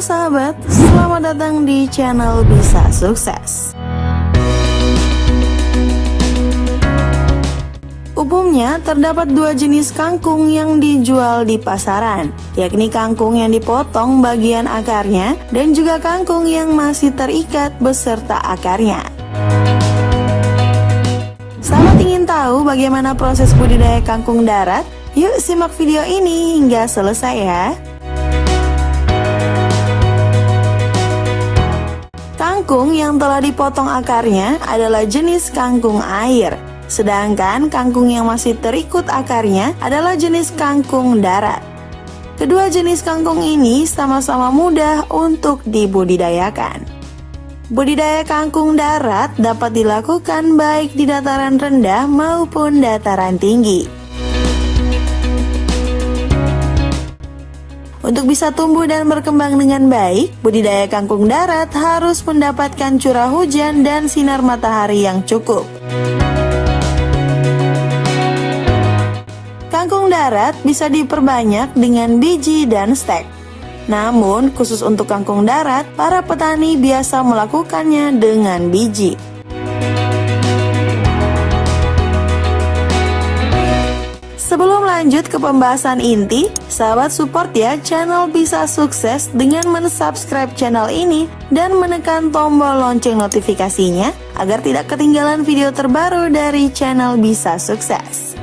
sahabat, selamat datang di channel Bisa Sukses. Umumnya terdapat dua jenis kangkung yang dijual di pasaran, yakni kangkung yang dipotong bagian akarnya dan juga kangkung yang masih terikat beserta akarnya. Sahabat ingin tahu bagaimana proses budidaya kangkung darat? Yuk simak video ini hingga selesai ya. Kangkung yang telah dipotong akarnya adalah jenis kangkung air. Sedangkan kangkung yang masih terikut akarnya adalah jenis kangkung darat. Kedua jenis kangkung ini sama-sama mudah untuk dibudidayakan. Budidaya kangkung darat dapat dilakukan baik di dataran rendah maupun dataran tinggi. Untuk bisa tumbuh dan berkembang dengan baik, budidaya kangkung darat harus mendapatkan curah hujan dan sinar matahari yang cukup. Kangkung darat bisa diperbanyak dengan biji dan stek. Namun, khusus untuk kangkung darat, para petani biasa melakukannya dengan biji. Sebelum lanjut ke pembahasan inti, sahabat support ya channel Bisa Sukses dengan mensubscribe channel ini dan menekan tombol lonceng notifikasinya agar tidak ketinggalan video terbaru dari channel Bisa Sukses.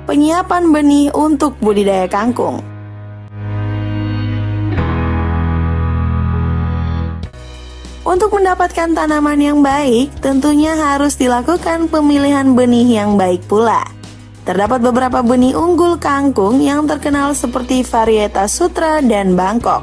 Penyiapan benih untuk budidaya kangkung. Untuk mendapatkan tanaman yang baik, tentunya harus dilakukan pemilihan benih yang baik pula. Terdapat beberapa benih unggul kangkung yang terkenal seperti varietas Sutra dan Bangkok.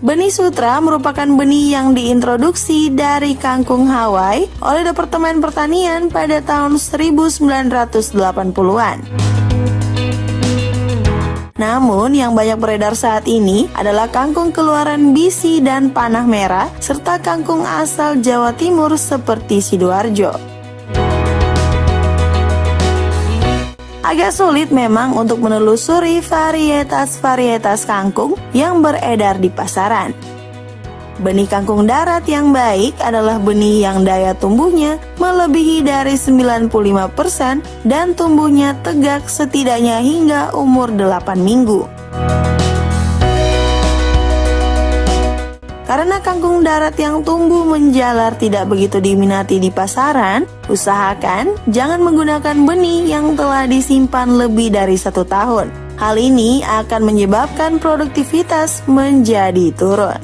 Benih Sutra merupakan benih yang diintroduksi dari kangkung Hawaii oleh Departemen Pertanian pada tahun 1980-an. Namun, yang banyak beredar saat ini adalah kangkung keluaran bisi dan panah merah, serta kangkung asal Jawa Timur seperti Sidoarjo. Agak sulit memang untuk menelusuri varietas-varietas kangkung yang beredar di pasaran. Benih kangkung darat yang baik adalah benih yang daya tumbuhnya melebihi dari 95% dan tumbuhnya tegak setidaknya hingga umur 8 minggu. Karena kangkung darat yang tumbuh menjalar tidak begitu diminati di pasaran, usahakan jangan menggunakan benih yang telah disimpan lebih dari 1 tahun. Hal ini akan menyebabkan produktivitas menjadi turun.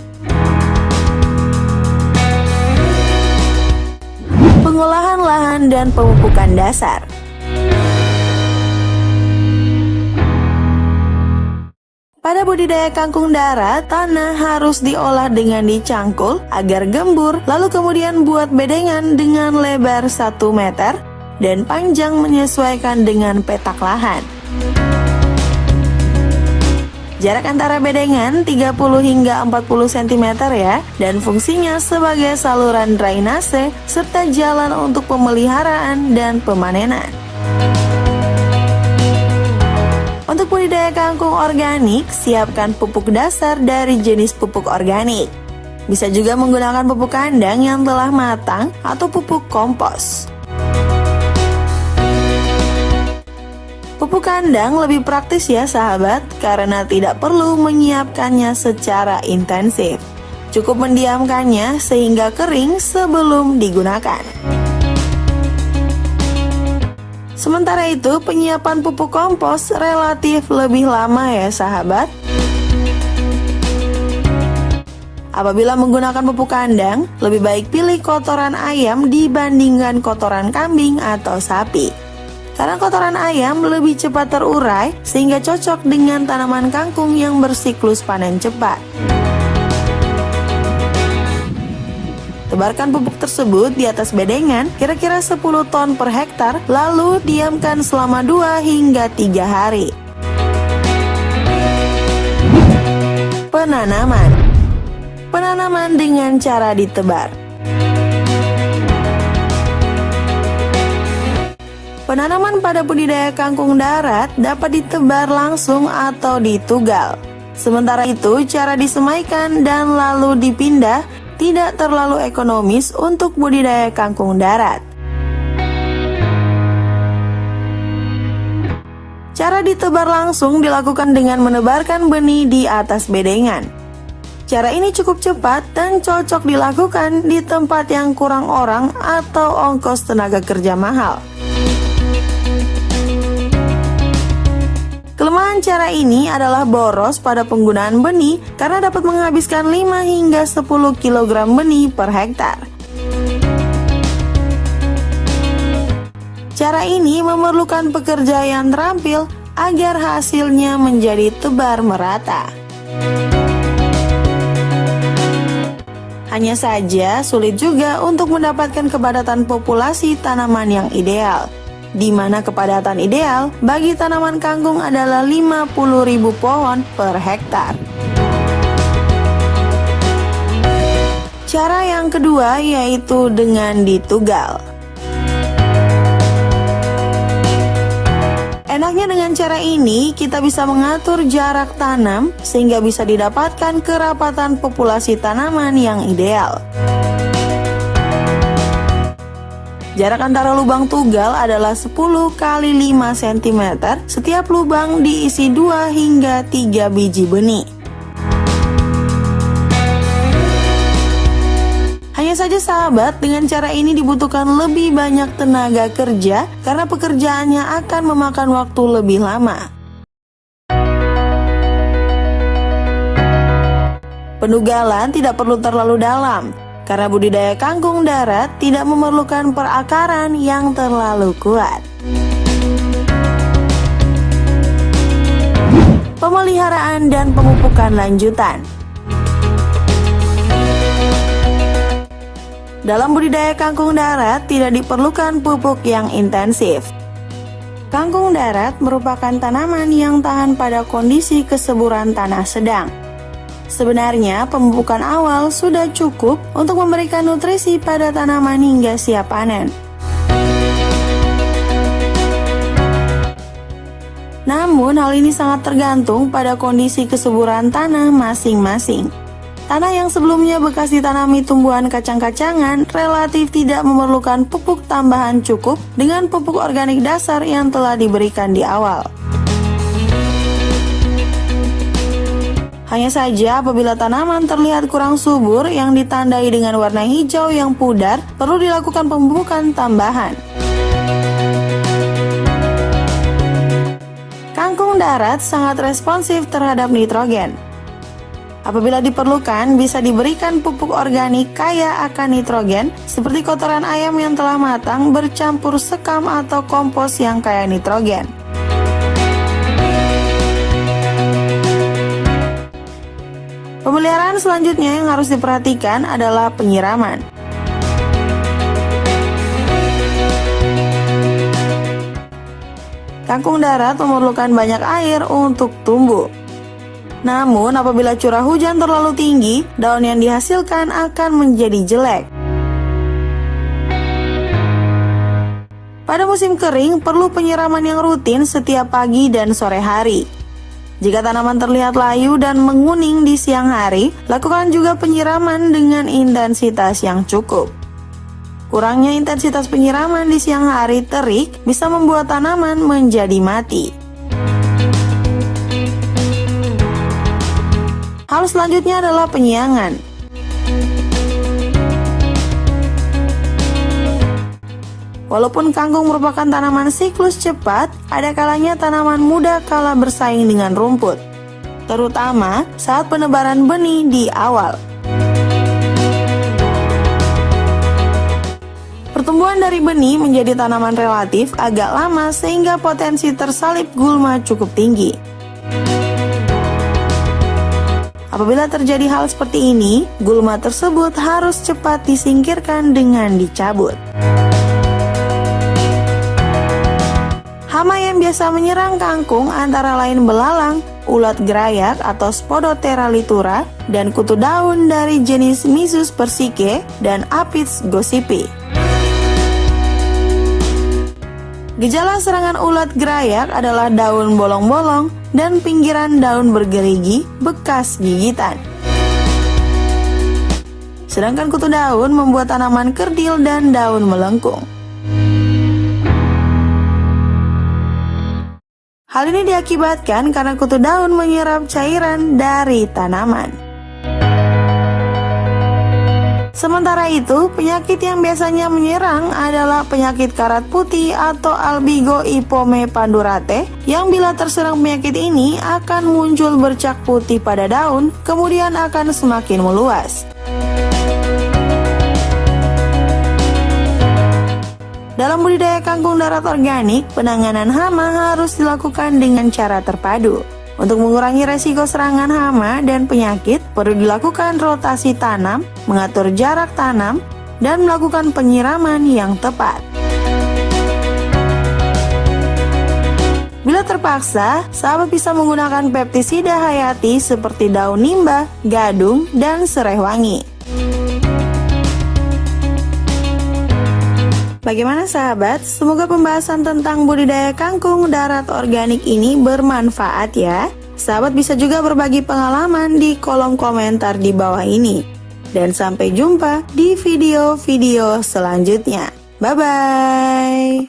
Pengolahan lahan dan pemupukan dasar. Pada budidaya kangkung darat, tanah harus diolah dengan dicangkul agar gembur, lalu kemudian buat bedengan dengan lebar 1 meter dan panjang menyesuaikan dengan petak lahan. Jarak antara bedengan 30 hingga 40 cm ya, dan fungsinya sebagai saluran drainase serta jalan untuk pemeliharaan dan pemanenan. Untuk budidaya kangkung organik, siapkan pupuk dasar dari jenis pupuk organik. Bisa juga menggunakan pupuk kandang yang telah matang atau pupuk kompos. Pupuk kandang lebih praktis ya sahabat, karena tidak perlu menyiapkannya secara intensif. Cukup mendiamkannya sehingga kering sebelum digunakan. Sementara itu, penyiapan pupuk kompos relatif lebih lama ya sahabat. Apabila menggunakan pupuk kandang, lebih baik pilih kotoran ayam dibandingkan kotoran kambing atau sapi. Karena kotoran ayam lebih cepat terurai sehingga cocok dengan tanaman kangkung yang bersiklus panen cepat. Tebarkan pupuk tersebut di atas bedengan kira-kira 10 ton per hektar, lalu diamkan selama 2 hingga 3 hari. Penanaman. Penanaman dengan cara ditebar. Penanaman pada budidaya kangkung darat dapat ditebar langsung atau ditugal. Sementara itu, cara disemaikan dan lalu dipindah tidak terlalu ekonomis untuk budidaya kangkung darat. Cara ditebar langsung dilakukan dengan menebarkan benih di atas bedengan. Cara ini cukup cepat dan cocok dilakukan di tempat yang kurang orang atau ongkos tenaga kerja mahal. Kelemahan cara ini adalah boros pada penggunaan benih karena dapat menghabiskan 5 hingga 10 kg benih per hektar. Cara ini memerlukan pekerja yang terampil agar hasilnya menjadi tebar merata. Hanya saja sulit juga untuk mendapatkan kepadatan populasi tanaman yang ideal, di mana kepadatan ideal bagi tanaman kangkung adalah 50.000 pohon per hektar. Cara yang kedua yaitu dengan ditugal. Enaknya dengan cara ini kita bisa mengatur jarak tanam sehingga bisa didapatkan kerapatan populasi tanaman yang ideal. Jarak antara lubang tugal adalah 10 kali 5 cm, setiap lubang diisi 2 hingga 3 biji benih. Hanya saja sahabat, dengan cara ini dibutuhkan lebih banyak tenaga kerja karena pekerjaannya akan memakan waktu lebih lama. Penugalan tidak perlu terlalu dalam, karena budidaya kangkung darat tidak memerlukan perakaran yang terlalu kuat. Pemeliharaan dan pemupukan lanjutan. Dalam budidaya kangkung darat tidak diperlukan pupuk yang intensif. Kangkung darat merupakan tanaman yang tahan pada kondisi kesuburan tanah sedang. Sebenarnya pemupukan awal sudah cukup untuk memberikan nutrisi pada tanaman hingga siap panen. Namun hal ini sangat tergantung pada kondisi kesuburan tanah masing-masing. Tanah yang sebelumnya bekas ditanami tumbuhan kacang-kacangan relatif tidak memerlukan pupuk tambahan cukup dengan pupuk organik dasar yang telah diberikan di awal. Hanya saja apabila tanaman terlihat kurang subur yang ditandai dengan warna hijau yang pudar, perlu dilakukan pemupukan tambahan. Kangkung darat sangat responsif terhadap nitrogen. Apabila diperlukan, bisa diberikan pupuk organik kaya akan nitrogen seperti kotoran ayam yang telah matang bercampur sekam atau kompos yang kaya nitrogen. Pemeliharaan selanjutnya yang harus diperhatikan adalah penyiraman. Kangkung darat memerlukan banyak air untuk tumbuh. Namun apabila curah hujan terlalu tinggi, daun yang dihasilkan akan menjadi jelek. Pada musim kering, perlu penyiraman yang rutin setiap pagi dan sore hari. Jika tanaman terlihat layu dan menguning di siang hari, lakukan juga penyiraman dengan intensitas yang cukup. Kurangnya intensitas penyiraman di siang hari terik bisa membuat tanaman menjadi mati. Hal selanjutnya adalah penyiangan. Walaupun kangkung merupakan tanaman siklus cepat, ada kalanya tanaman mudah kalah bersaing dengan rumput, terutama saat penebaran benih di awal. Pertumbuhan dari benih menjadi tanaman relatif agak lama sehingga potensi tersalip gulma cukup tinggi. Apabila terjadi hal seperti ini, gulma tersebut harus cepat disingkirkan dengan dicabut. Hama yang biasa menyerang kangkung antara lain belalang, ulat gerayak atau Spodoptera litura, dan kutu daun dari jenis Missus persike dan Apis gossypi. Gejala serangan ulat gerayak adalah daun bolong-bolong dan pinggiran daun bergerigi bekas gigitan. Sedangkan kutu daun membuat tanaman kerdil dan daun melengkung. Hal ini diakibatkan karena kutu daun menyerap cairan dari tanaman. Sementara itu, penyakit yang biasanya menyerang adalah penyakit karat putih atau Albigo ipome pandurate, yang bila terserang penyakit ini akan muncul bercak putih pada daun, kemudian akan semakin meluas. Dalam budidaya kangkung darat organik, penanganan hama harus dilakukan dengan cara terpadu. Untuk mengurangi resiko serangan hama dan penyakit, perlu dilakukan rotasi tanam, mengatur jarak tanam, dan melakukan penyiraman yang tepat. Bila terpaksa, sahabat bisa menggunakan pestisida hayati seperti daun nimba, gadung, dan serai wangi. Bagaimana sahabat? Semoga pembahasan tentang budidaya kangkung darat organik ini bermanfaat ya. Sahabat bisa juga berbagi pengalaman di kolom komentar di bawah ini. Dan sampai jumpa di video-video selanjutnya. Bye-bye.